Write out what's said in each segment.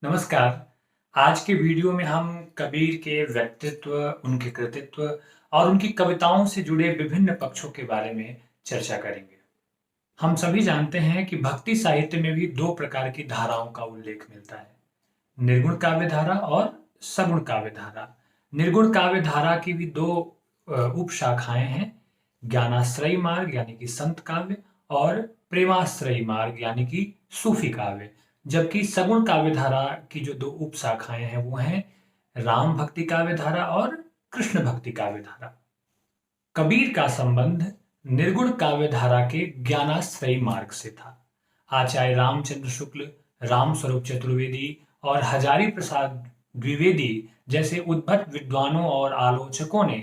नमस्कार। आज के वीडियो में हम कबीर के व्यक्तित्व, उनके कृतित्व और उनकी कविताओं से जुड़े विभिन्न पक्षों के बारे में चर्चा करेंगे। हम सभी जानते हैं कि भक्ति साहित्य में भी दो प्रकार की धाराओं का उल्लेख मिलता है, निर्गुण काव्य धारा और सगुण काव्य धारा। निर्गुण काव्य धारा की भी दो उपशाखाएं हैं, ज्ञानाश्रयी मार्ग यानी कि संत काव्य और प्रेमाश्रयी मार्ग यानी कि सूफी काव्य। जबकि सगुण काव्य धारा की जो दो उपशाखाएं हैं वो हैं राम भक्ति काव्य धारा और कृष्ण भक्ति काव्य धारा। कबीर का संबंध निर्गुण काव्य धारा के ज्ञानाश्रयी मार्ग से था। आचार्य रामचंद्र शुक्ल, राम स्वरूप चतुर्वेदी और हजारी प्रसाद द्विवेदी जैसे उद्भट विद्वानों और आलोचकों ने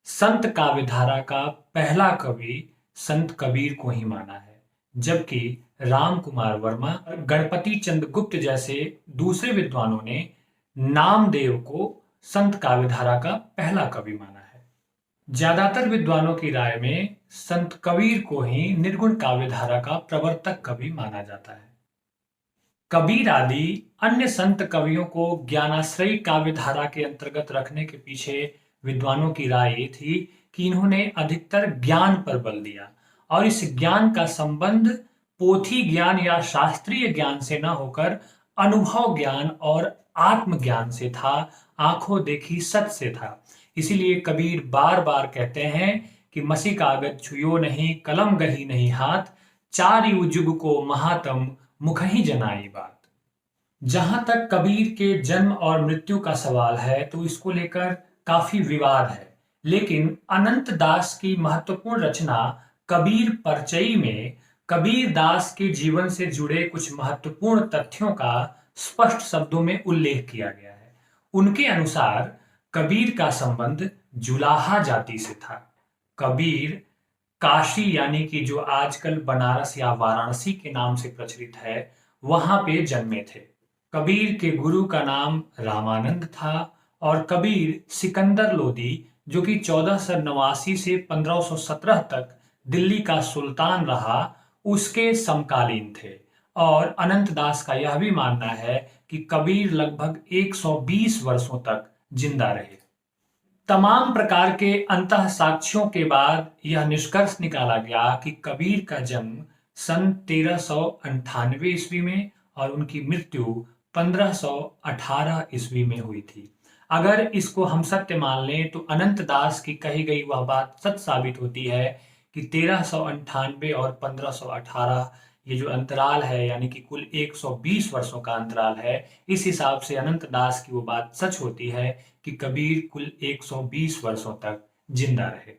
संत काव्यधारा का पहला कवि संत कबीर को ही माना है, जबकि राम कुमार वर्मा और गणपति चंद गुप्त जैसे दूसरे विद्वानों ने नामदेव को संत काव्यधारा का पहला कवि माना है। ज्यादातर विद्वानों की राय में संत कबीर को ही निर्गुण काव्यधारा का प्रवर्तक कवि माना जाता है। कबीर आदि अन्य संत कवियों को ज्ञानाश्रयी काव्यधारा के अंतर्गत रखने के पीछे विद्वानों की राय ये थी कि इन्होंने अधिकतर ज्ञान पर बल दिया और इस ज्ञान का संबंध पोथी ज्ञान या शास्त्रीय ज्ञान से न होकर अनुभव ज्ञान और आत्मज्ञान से था, आंखों देखी सच से था। इसीलिए कबीर बार बार कहते हैं कि मसी कागज छुयो नहीं, कलम गही नहीं हाथ, चार युग को महातम मुख ही जनाई बात। जहां तक कबीर के जन्म और मृत्यु का सवाल है तो इसको लेकर काफी विवाद है, लेकिन अनंत दास की महत्वपूर्ण रचना कबीर परचई में कबीर दास के जीवन से जुड़े कुछ महत्वपूर्ण तथ्यों का स्पष्ट शब्दों में उल्लेख किया गया है। उनके अनुसार कबीर का संबंध जुलाहा जाति से था। कबीर काशी यानी कि जो आजकल बनारस या वाराणसी के नाम से प्रचलित है, वहां पे जन्मे थे। कबीर के गुरु का नाम रामानंद था और कबीर सिकंदर लोदी, जो कि 1489 से 1517 तक दिल्ली का सुल्तान रहा, उसके समकालीन थे। और अनंत दास का यह भी मानना है कि कबीर लगभग 120 वर्षों तक जिंदा रहे। तमाम प्रकार के अंतः साक्ष्यों के बाद यह निष्कर्ष निकाला गया कि कबीर का जन्म सन 1398 ईस्वी में और उनकी मृत्यु 1518 ईस्वी में हुई थी। अगर इसको हम सत्य मान लें तो अनंत दास की कही गई वह बात सच साबित होती है कि 1398 और 1518 ये जो अंतराल है यानी कि कुल 120 वर्षों का अंतराल है, इस हिसाब से अनंत दास की वो बात सच होती है कि कबीर कुल 120 वर्षों तक जिंदा रहे।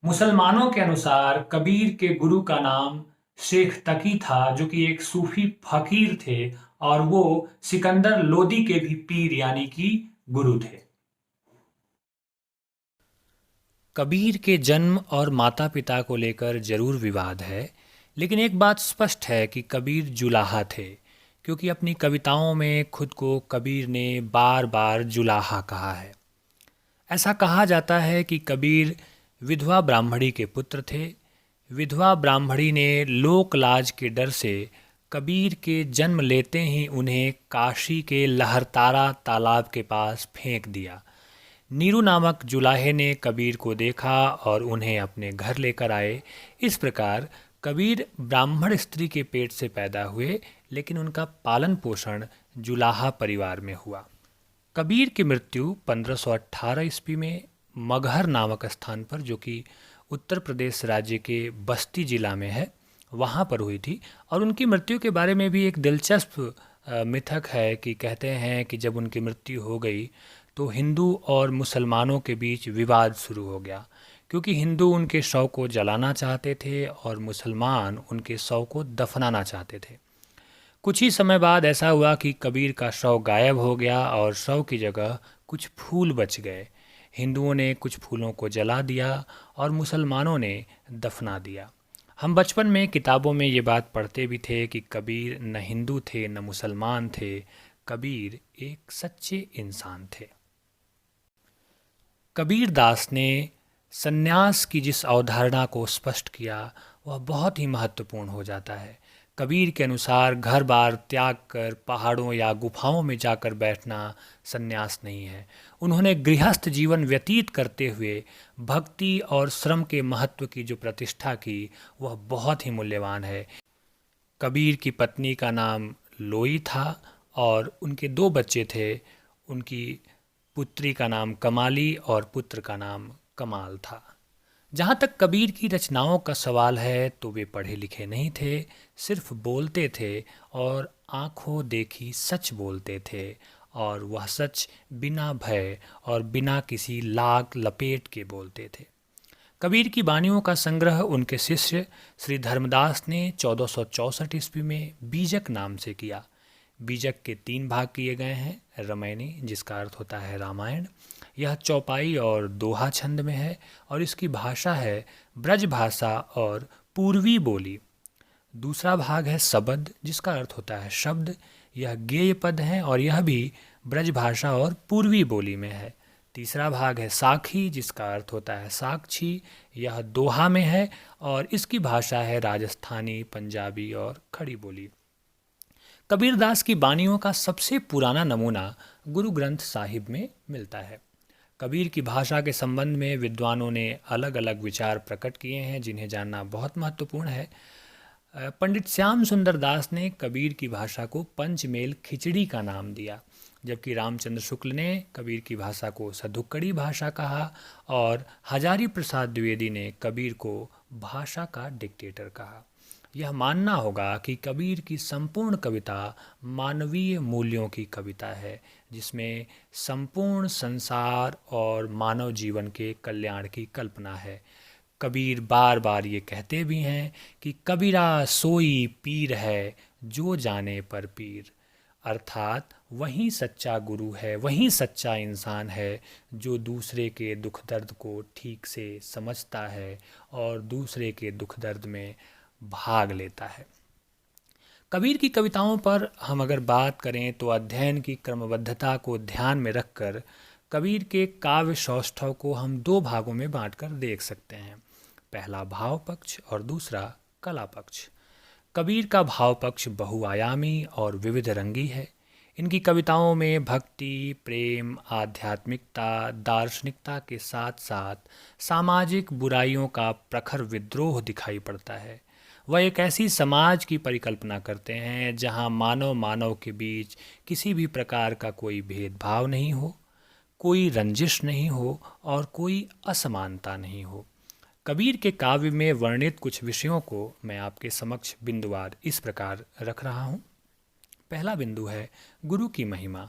मुसलमानों के अनुसार कबीर के गुरु का नाम शेख तकी था, जो कि एक सूफी फकीर थे और वो सिकंदर लोदी के भी पीर यानी कि गुरु थे। कबीर के जन्म और माता पिता को लेकर जरूर विवाद है, लेकिन एक बात स्पष्ट है कि कबीर जुलाहा थे, क्योंकि अपनी कविताओं में खुद को कबीर ने बार बार जुलाहा कहा है। ऐसा कहा जाता है कि कबीर विधवा ब्राह्मणी के पुत्र थे। विधवा ब्राह्मणी ने लोक लाज के डर से कबीर के जन्म लेते ही उन्हें काशी के लहरतारा तालाब के पास फेंक दिया। नीरू नामक जुलाहे ने कबीर को देखा और उन्हें अपने घर लेकर आए। इस प्रकार कबीर ब्राह्मण स्त्री के पेट से पैदा हुए, लेकिन उनका पालन पोषण जुलाहा परिवार में हुआ। कबीर की मृत्यु 1518 ईस्वी में मगहर नामक स्थान पर, जो कि उत्तर प्रदेश राज्य के बस्ती जिला में है, वहाँ पर हुई थी। और उनकी मृत्यु के बारे में भी एक दिलचस्प मिथक है कि कहते हैं कि जब उनकी मृत्यु हो गई तो हिंदू और मुसलमानों के बीच विवाद शुरू हो गया, क्योंकि हिंदू उनके शव को जलाना चाहते थे और मुसलमान उनके शव को दफनाना चाहते थे। कुछ ही समय बाद ऐसा हुआ कि कबीर का शव गायब हो गया और शव की जगह कुछ फूल बच गए। हिंदुओं ने कुछ फूलों को जला दिया और मुसलमानों ने दफना दिया। हम बचपन में किताबों में ये बात पढ़ते भी थे कि कबीर न हिंदू थे न मुसलमान थे, कबीर एक सच्चे इंसान थे। कबीर दास ने सन्यास की जिस अवधारणा को स्पष्ट किया वह बहुत ही महत्वपूर्ण हो जाता है। कबीर के अनुसार घर बार त्याग कर पहाड़ों या गुफाओं में जाकर बैठना संन्यास नहीं है। उन्होंने गृहस्थ जीवन व्यतीत करते हुए भक्ति और श्रम के महत्व की जो प्रतिष्ठा की वह बहुत ही मूल्यवान है। कबीर की पत्नी का नाम लोई था और उनके 2 बच्चे थे। उनकी पुत्री का नाम कमाली और पुत्र का नाम कमाल था। जहाँ तक कबीर की रचनाओं का सवाल है तो वे पढ़े लिखे नहीं थे, सिर्फ बोलते थे और आंखों देखी सच बोलते थे, और वह सच बिना भय और बिना किसी लाग लपेट के बोलते थे। कबीर की बानियों का संग्रह उनके शिष्य श्री धर्मदास ने 1464 ईस्वी में बीजक नाम से किया। बीजक के 3 भाग किए गए हैं। रामायणी, जिसका अर्थ होता है रामायण, यह चौपाई और दोहा छंद में है और इसकी भाषा है ब्रज भाषा और पूर्वी बोली। दूसरा भाग है सबद, जिसका अर्थ होता है शब्द, यह गेय पद है और यह भी ब्रज भाषा और पूर्वी बोली में है। तीसरा भाग है साखी, जिसका अर्थ होता है साक्षी, यह दोहा में है और इसकी भाषा है राजस्थानी, पंजाबी और खड़ी बोली। कबीरदास की बानियों का सबसे पुराना नमूना गुरु ग्रंथ साहिब में मिलता है। कबीर की भाषा के संबंध में विद्वानों ने अलग अलग विचार प्रकट किए हैं, जिन्हें जानना बहुत महत्वपूर्ण है। पंडित श्याम सुंदर दास ने कबीर की भाषा को पंचमेल खिचड़ी का नाम दिया, जबकि रामचंद्र शुक्ल ने कबीर की भाषा को सधुक्कड़ी भाषा कहा और हजारी प्रसाद द्विवेदी ने कबीर को भाषा का डिक्टेटर कहा। यह मानना होगा कि कबीर की संपूर्ण कविता मानवीय मूल्यों की कविता है, जिसमें संपूर्ण संसार और मानव जीवन के कल्याण की कल्पना है। कबीर बार बार ये कहते भी हैं कि कबीरा सोई पीर है जो जाने पर पीर, अर्थात वही सच्चा गुरु है, वही सच्चा इंसान है जो दूसरे के दुख दर्द को ठीक से समझता है और दूसरे के दुख दर्द में भाग लेता है। कबीर की कविताओं पर हम अगर बात करें तो अध्ययन की क्रमबद्धता को ध्यान में रखकर कबीर के काव्य सौष्ठव को हम 2 भागों में बांटकर देख सकते हैं। पहला भाव पक्ष और दूसरा कला पक्ष। कबीर का भाव पक्ष बहुआयामी और विविध रंगी है। इनकी कविताओं में भक्ति, प्रेम, आध्यात्मिकता, दार्शनिकता के साथ साथ सामाजिक बुराइयों का प्रखर विद्रोह दिखाई पड़ता है। वह एक ऐसी समाज की परिकल्पना करते हैं जहां मानव मानव के बीच किसी भी प्रकार का कोई भेदभाव नहीं हो, कोई रंजिश नहीं हो और कोई असमानता नहीं हो। कबीर के काव्य में वर्णित कुछ विषयों को मैं आपके समक्ष बिंदुवार इस प्रकार रख रहा हूँ। पहला बिंदु है गुरु की महिमा।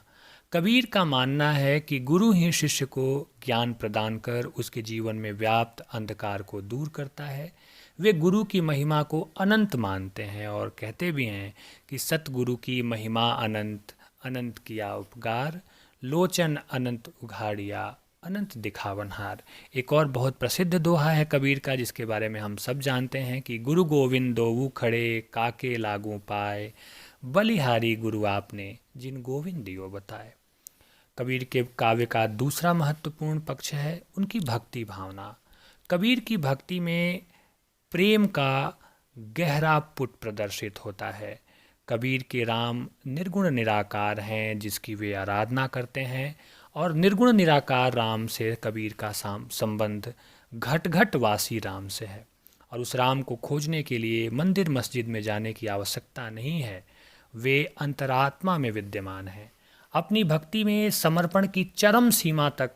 कबीर का मानना है कि गुरु ही शिष्य को ज्ञान प्रदान कर उसके जीवन में व्याप्त अंधकार को दूर करता है। वे गुरु की महिमा को अनंत मानते हैं और कहते भी हैं कि सतगुरु की महिमा अनंत, अनंत किया उपकार, लोचन अनंत उघाड़िया, अनंत दिखावनहार। एक और बहुत प्रसिद्ध दोहा है कबीर का, जिसके बारे में हम सब जानते हैं कि गुरु गोविंद दोऊ खड़े, काके लागू पाए, बलिहारी गुरु आपने, जिन गोविंद दियो बताए। कबीर के काव्य का दूसरा महत्वपूर्ण पक्ष है उनकी भक्ति भावना। कबीर की भक्ति में प्रेम का गहरा पुट प्रदर्शित होता है। कबीर के राम निर्गुण निराकार हैं जिसकी वे आराधना करते हैं, और निर्गुण निराकार राम से कबीर का संबंध घट घट वासी राम से है, और उस राम को खोजने के लिए मंदिर मस्जिद में जाने की आवश्यकता नहीं है। वे अंतरात्मा में विद्यमान हैं। अपनी भक्ति में समर्पण की चरम सीमा तक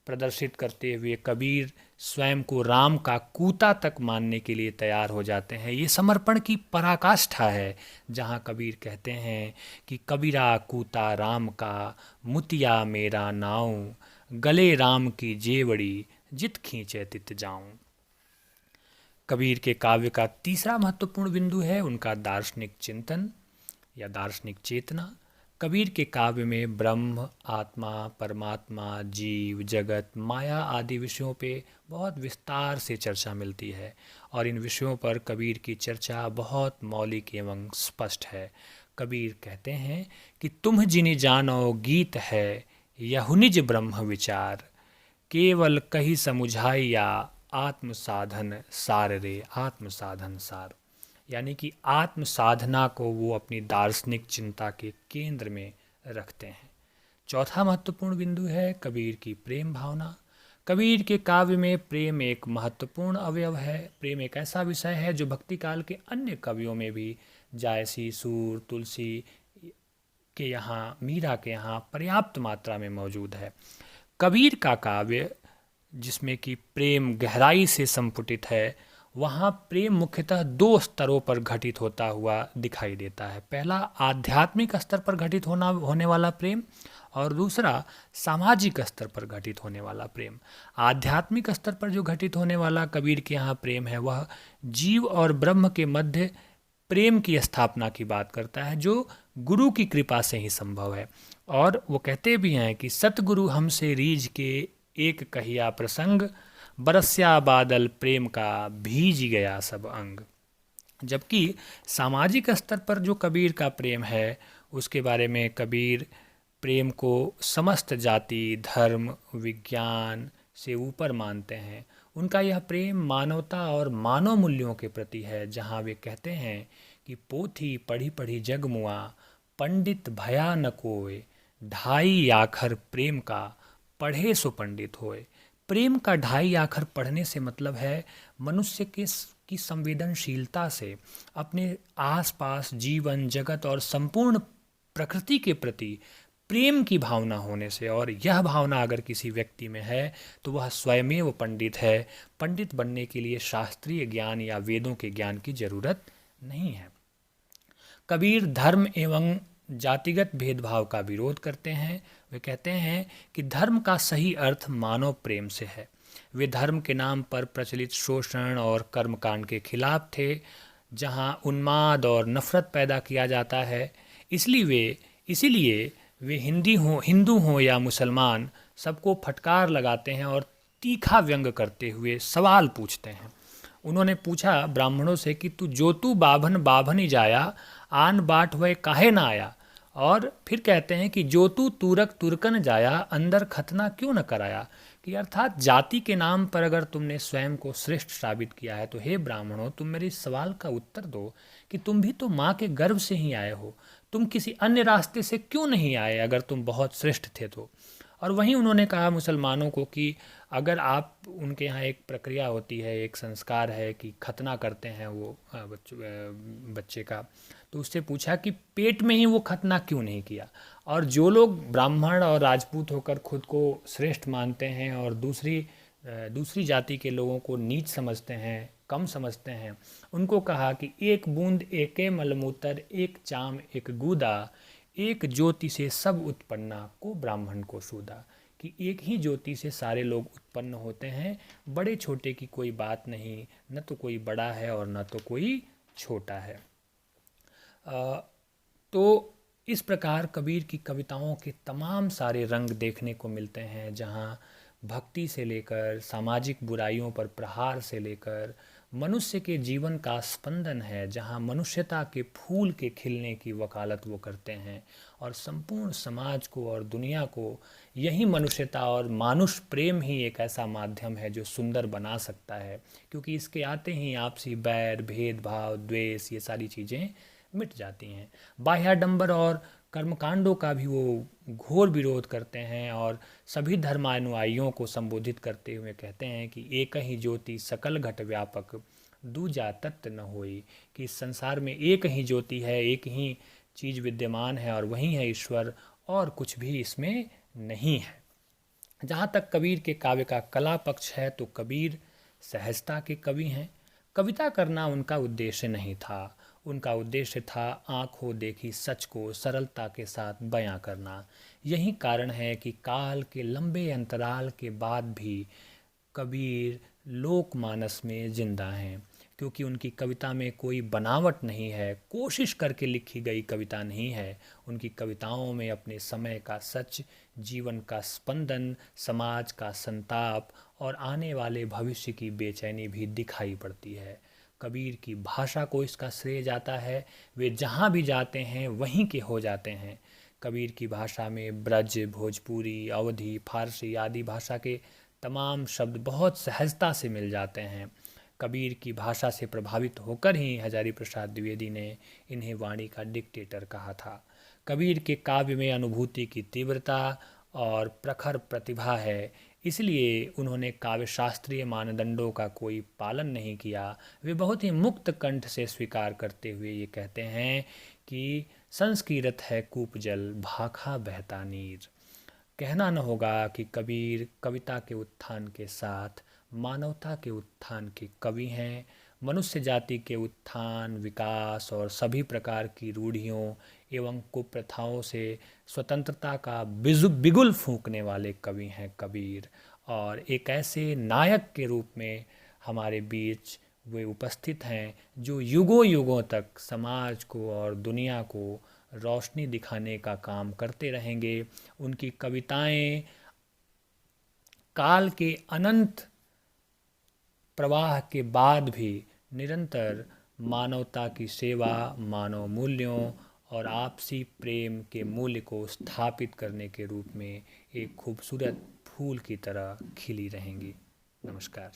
प्रदर्शित करते हुए कबीर स्वयं को राम का कूता तक मानने के लिए तैयार हो जाते हैं। ये समर्पण की पराकाष्ठा है, जहाँ कबीर कहते हैं कि कबीरा कूता राम का, मुतिया मेरा नाऊ, गले राम की जेवड़ी, जित खींचे तित जाऊं। कबीर के काव्य का तीसरा महत्वपूर्ण बिंदु है उनका दार्शनिक चिंतन या दार्शनिक चेतना। कबीर के काव्य में ब्रह्म, आत्मा, परमात्मा, जीव, जगत, माया आदि विषयों पे बहुत विस्तार से चर्चा मिलती है, और इन विषयों पर कबीर की चर्चा बहुत मौलिक एवं स्पष्ट है। कबीर कहते हैं कि तुम जिनि जानो गीत है, यहु निज ब्रह्म विचार, केवल कही समुझाइया, आत्म साधन सार रे, आत्म साधन सार। यानी कि आत्म साधना को वो अपनी दार्शनिक चिंता के केंद्र में रखते हैं। चौथा महत्वपूर्ण बिंदु है कबीर की प्रेम भावना। कबीर के काव्य में प्रेम एक महत्वपूर्ण अवयव है। प्रेम एक ऐसा विषय है जो भक्ति काल के अन्य कवियों में भी, जायसी, सूर, तुलसी के यहाँ, मीरा के यहाँ पर्याप्त मात्रा में मौजूद है। कबीर का काव्य जिसमें कि प्रेम गहराई से संपुटित है, वहाँ प्रेम मुख्यतः दो स्तरों पर घटित होता हुआ दिखाई देता है। पहला आध्यात्मिक स्तर पर घटित होने वाला प्रेम, और दूसरा सामाजिक स्तर पर घटित होने वाला प्रेम। आध्यात्मिक स्तर पर जो घटित होने वाला कबीर के यहाँ प्रेम है, वह जीव और ब्रह्म के मध्य प्रेम की स्थापना की बात करता है, जो गुरु की कृपा से ही संभव है। और वो कहते भी हैं कि सतगुरु हमसे रीझ के एक कहिया प्रसंग, बरस्या बादल प्रेम का भीज गया सब अंग। जबकि सामाजिक स्तर पर जो कबीर का प्रेम है, उसके बारे में कबीर प्रेम को समस्त जाति, धर्म, विज्ञान से ऊपर मानते हैं। उनका यह प्रेम मानवता और मानव मूल्यों के प्रति है, जहाँ वे कहते हैं कि पोथी पढ़ी पढ़ी जग मुआ, पंडित भया न कोय, ढाई आखर प्रेम का, पढ़े सो पंडित होए। प्रेम का ढाई आखर पढ़ने से मतलब है मनुष्य की संवेदनशीलता से, अपने आसपास जीवन जगत और संपूर्ण प्रकृति के प्रति प्रेम की भावना होने से। और यह भावना अगर किसी व्यक्ति में है तो वह स्वयमेव पंडित है। पंडित बनने के लिए शास्त्रीय ज्ञान या वेदों के ज्ञान की जरूरत नहीं है। कबीर धर्म एवं जातिगत भेदभाव का विरोध करते हैं। वे कहते हैं कि धर्म का सही अर्थ मानव प्रेम से है। वे धर्म के नाम पर प्रचलित शोषण और कर्मकांड के खिलाफ थे, जहां उन्माद और नफरत पैदा किया जाता है। इसीलिए वे हिंदू हों या मुसलमान, सबको फटकार लगाते हैं और तीखा व्यंग करते हुए सवाल पूछते हैं। उन्होंने पूछा ब्राह्मणों से कि तू बाभन बाभन ही जाया, आन बाट वह काहे ना आया। और फिर कहते हैं कि जो तू तुरक तुरकन जाया, अंदर खतना क्यों न कराया। कि अर्थात जाति के नाम पर अगर तुमने स्वयं को श्रेष्ठ साबित किया है, तो हे ब्राह्मणों, तुम मेरे इस सवाल का उत्तर दो कि तुम भी तो माँ के गर्भ से ही आए हो, तुम किसी अन्य रास्ते से क्यों नहीं आए अगर तुम बहुत श्रेष्ठ थे तो। और वहीं उन्होंने कहा मुसलमानों को कि अगर आप, उनके यहाँ एक प्रक्रिया होती है, एक संस्कार है कि खतना करते हैं वो बच्चे का, तो उससे पूछा कि पेट में ही वो खतना क्यों नहीं किया। और जो लोग ब्राह्मण और राजपूत होकर खुद को श्रेष्ठ मानते हैं और दूसरी जाति के लोगों को नीच समझते हैं, कम समझते हैं, उनको कहा कि एक बूंद एके मलमूतर, एक चाम एक गूदा, एक ज्योति से सब उत्पन्ना को ब्राह्मण को सूदा। कि एक ही ज्योति से सारे लोग उत्पन्न होते हैं, बड़े छोटे की कोई बात नहीं, न तो कोई बड़ा है और न तो कोई छोटा है। तो इस प्रकार कबीर की कविताओं के तमाम सारे रंग देखने को मिलते हैं, जहाँ भक्ति से लेकर सामाजिक बुराइयों पर प्रहार से लेकर मनुष्य के जीवन का स्पंदन है, जहाँ मनुष्यता के फूल के खिलने की वकालत वो करते हैं और संपूर्ण समाज को और दुनिया को यही मनुष्यता और मानुष प्रेम ही एक ऐसा माध्यम है जो सुंदर बना सकता है, क्योंकि इसके आते ही आपसी बैर, भेदभाव, द्वेष, ये सारी चीज़ें मिट जाती हैं। बाह्याडंबर और कर्मकांडों का भी वो घोर विरोध करते हैं और सभी धर्मानुयायियों को संबोधित करते हुए कहते हैं कि एक ही ज्योति सकल घट व्यापक, दूजा तत्व न होई। कि इस संसार में एक ही ज्योति है, एक ही चीज़ विद्यमान है और वही है ईश्वर, और कुछ भी इसमें नहीं है। जहाँ तक कबीर के काव्य का कला पक्ष है, तो कबीर सहजता के कवि हैं। कविता करना उनका उद्देश्य नहीं था, उनका उद्देश्य था आँखों देखी सच को सरलता के साथ बयां करना। यही कारण है कि काल के लंबे अंतराल के बाद भी कबीर लोकमानस में जिंदा हैं, क्योंकि उनकी कविता में कोई बनावट नहीं है, कोशिश करके लिखी गई कविता नहीं है। उनकी कविताओं में अपने समय का सच, जीवन का स्पंदन, समाज का संताप और आने वाले भविष्य की बेचैनी भी दिखाई पड़ती है। कबीर की भाषा को इसका श्रेय जाता है। वे जहाँ भी जाते हैं वहीं के हो जाते हैं। कबीर की भाषा में ब्रज, भोजपुरी, अवधी, फारसी आदि भाषा के तमाम शब्द बहुत सहजता से मिल जाते हैं। कबीर की भाषा से प्रभावित होकर ही हजारी प्रसाद द्विवेदी ने इन्हें वाणी का डिक्टेटर कहा था। कबीर के काव्य में अनुभूति की तीव्रता और प्रखर प्रतिभा है, इसलिए उन्होंने काव्य शास्त्रीय मानदंडों का कोई पालन नहीं किया। वे बहुत ही मुक्त कंठ से स्वीकार करते हुए ये कहते हैं कि संस्कीर्त है कूप जल भाखा बहता नीर। कहना न होगा कि कबीर कविता के उत्थान के साथ मानवता के उत्थान के कवि हैं। मनुष्य जाति के उत्थान, विकास और सभी प्रकार की रूढ़ियों एवं कुप्रथाओं से स्वतंत्रता का बिगुल फूंकने वाले कवि हैं कबीर। और एक ऐसे नायक के रूप में हमारे बीच वे उपस्थित हैं जो युगों युगों तक समाज को और दुनिया को रोशनी दिखाने का काम करते रहेंगे। उनकी कविताएं काल के अनंत प्रवाह के बाद भी निरंतर मानवता की सेवा, मानव मूल्यों और आपसी प्रेम के मूल्य को स्थापित करने के रूप में एक खूबसूरत फूल की तरह खिली रहेंगी। नमस्कार।